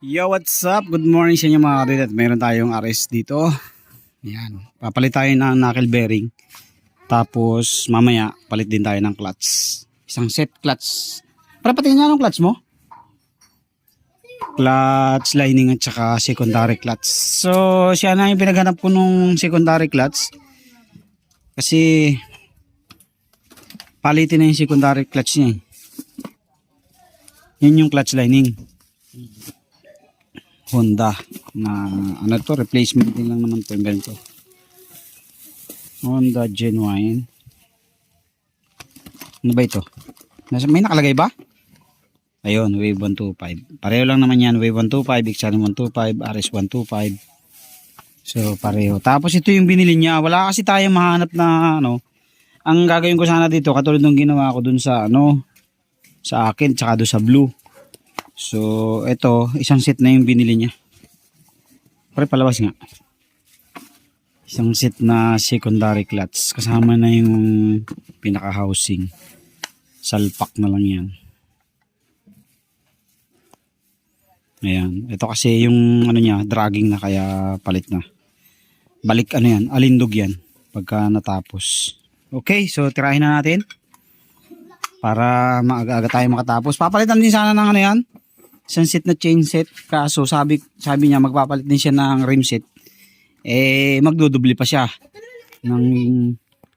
Yo, what's up? Good morning sa inyo mga kadit. At meron tayong RS dito. Yan. Papalit tayo ng knuckle bearing. Tapos mamaya palit din tayo ng clutch. Isang set clutch. Para patingin nga ng clutch mo. Clutch lining at saka secondary clutch. So siya na yung pinaghanap ko nung secondary clutch. Kasi palitin na yung secondary clutch niya. Yun yung clutch lining. Honda na ano to, replacement din lang naman to, ganito. Honda Genuine. Ano ba ito? May nakalagay ba? Ayun, Wave 125. Pareho lang naman yan, Wave 125, XRM 125, RS 125. So pareho. Tapos ito yung binili niya. Wala kasi tayong mahanap na ano. Ang gagawin ko sana dito, katulad ng ginawa ko dun sa ano, sa akin, tsaka doon sa blue. So, ito, isang set na yung binili niya. Pare, palabas nga. Isang set na secondary clutch. Kasama na yung pinaka-housing. Salpak na lang yan. Ayan. Ito kasi yung ano niya, dragging na kaya palit na. Balik ano yan, alindog yan. Pagka natapos. Okay, so tirahin na natin. Para maaga-aga tayo makatapos. Papalitan din sana ng ano yan. Isang set na chain set. Kaso sabi niya magpapalit din siya ng rim set. Eh magdudubli pa siya ng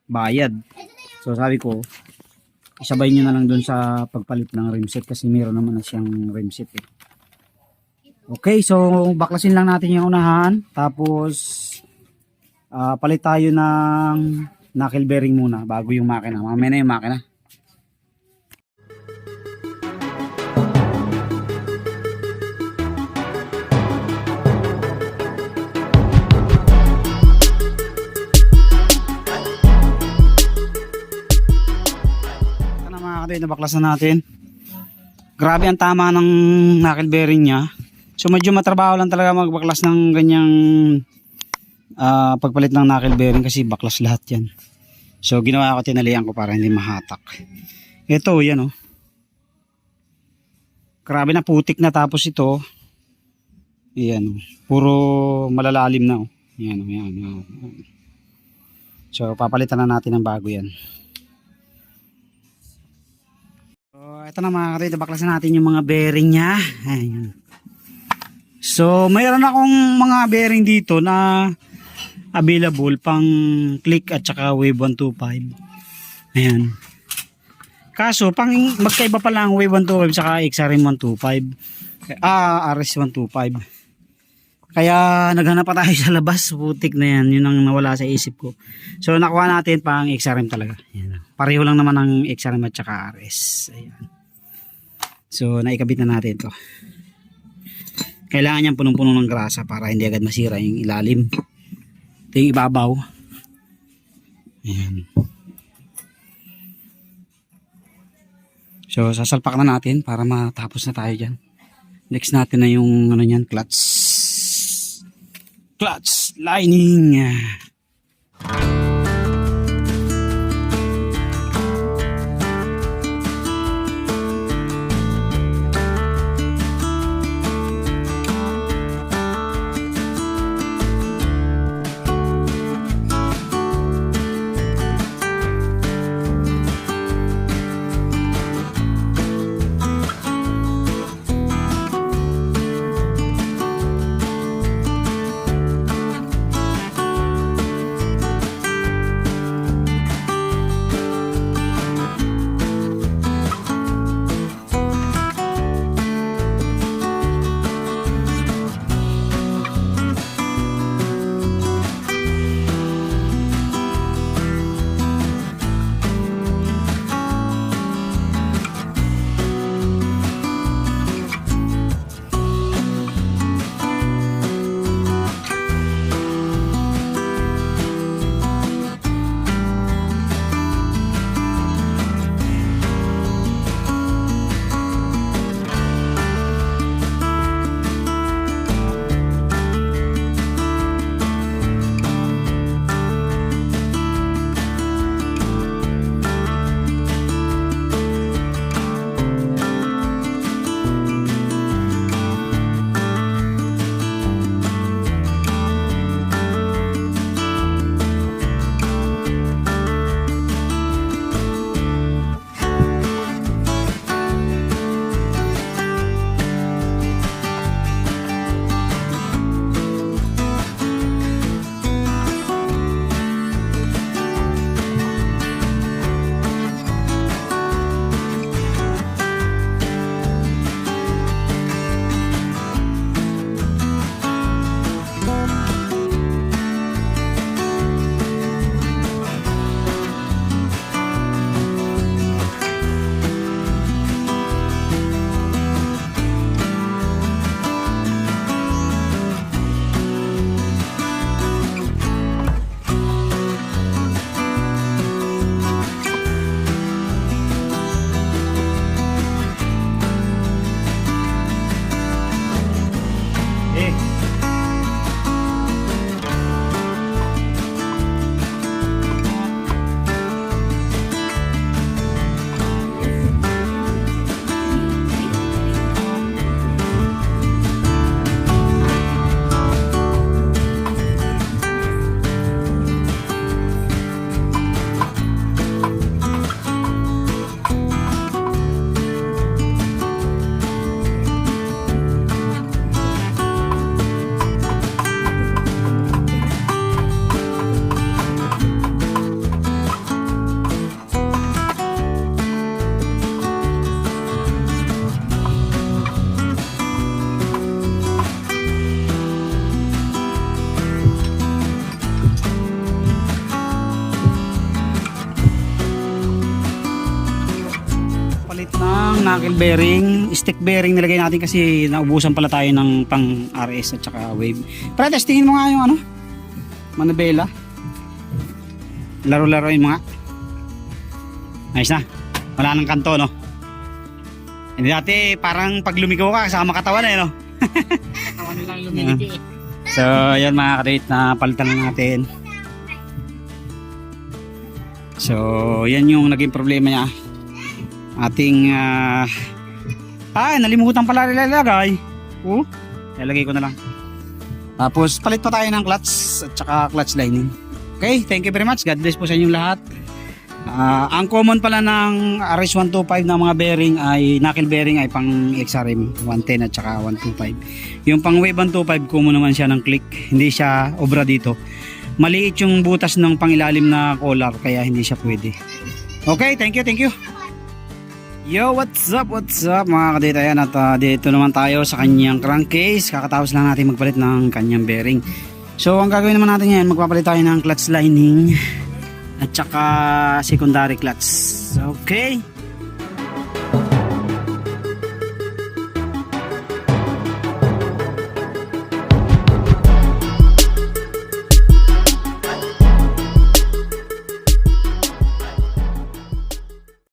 bayad. So sabi ko isabay niyo na lang dun sa pagpalit ng rim set kasi meron naman na siyang rim set eh. Okay, so baklasin lang natin yung unahan. Tapos palit tayo ng knuckle bearing muna bago yung makina. Mamaya na yung makina. Nabaklas na natin. Grabe ang tama ng knuckle bearing niya. So medyo matrabaho lang talaga magbaklas ng ganyang pagpalit ng knuckle bearing kasi baklas lahat yan. So ginawa ko, tinalian ko para hindi mahatak. Ito yan oh. Grabe na putik na, tapos ito yan oh. Puro malalalim na oh. Yan oh, yan oh. So papalitan na natin ng bago yan. Ito na mga kapatid, baklasan natin yung mga bearing nya. Ayan. So mayroon akong mga bearing dito na available pang click at saka Wave 125. Ayan. Kaso pang magkaiba pa lang Wave 125 saka XRM 125. RS 125. Kaya naghanap pa tayo sa labas. Putik na yan. Yun ang nawala sa isip ko. So nakuha natin pang XRM talaga. Ayan. Pareho lang naman ng XRM at saka RS. Ayan. So naikabit na natin ito. Kailangan niyang punong-puno ng grasa para hindi agad masira yung ilalim. Ito yung ibabaw. Ayan. So sasalpak na natin para matapos na tayo dyan. Next natin na yung ano yan, clutch lining. knuckle bearing, stick bearing nilagay natin kasi naubusan pala tayo ng pang RS at saka wave. Pre, testingin mo nga yung ano, manabela. Laro-laro yung mga. Ayos na. Wala nang kanto, no? Hindi dati parang pag lumigaw ka kasama katawan no? Katawan lang lumiliki eh. So, yan mga kadate na palitan na natin. So, yan yung naging problema niya. Ating nalimutan pala ilalagay. Ilalagay ko na lang. Tapos palit pa tayo ng clutch at saka clutch lining. Okay, thank you very much. God bless po sa inyong lahat. Ang common pala ng RS125 na mga bearing ay knuckle bearing ay pang XRM 110 at saka 125. Yung pang wave 125 common naman siya ng click. Hindi siya obra dito. Maliit yung butas ng pangilalim na collar kaya hindi siya pwede. Okay, thank you. Yo, what's up mga kadita yan. At dito naman tayo sa kanyang crankcase. Kakatapos lang natin magpalit ng kanyang bearing. So ang gagawin naman natin yan, magpapalit tayo ng clutch lining at saka secondary clutch. Okay.